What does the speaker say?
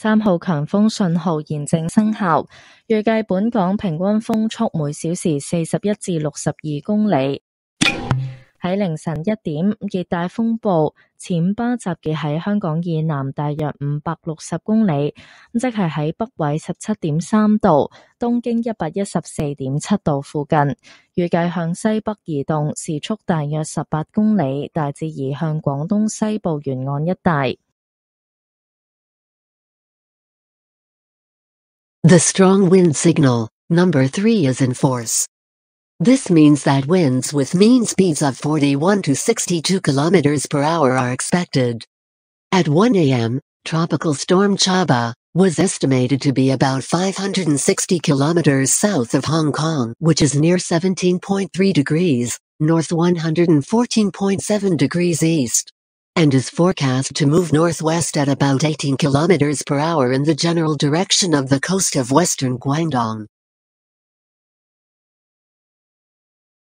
3號強風信號現正生效，預計本港平均風速每小時41至62公里。喺凌晨1點，熱帶風暴暹芭集結喺香港以南大約560公里，即係喺北緯17.3度、東經114.7度附近，預計向西北移動，時速大約18公里，大致移向廣東西部沿岸一帶。The strong wind signal, number 3 is in force. This means that winds with mean speeds of 41 to 62 kilometers per hour are expected. At 1 a.m., Tropical Storm Chaba was estimated to be about 560 kilometers south of Hong Kong, which is near 17.3 degrees, north 114.7 degrees east, and is forecast to move northwest at about 18 kilometers per hour in the general direction of the coast of western Guangdong.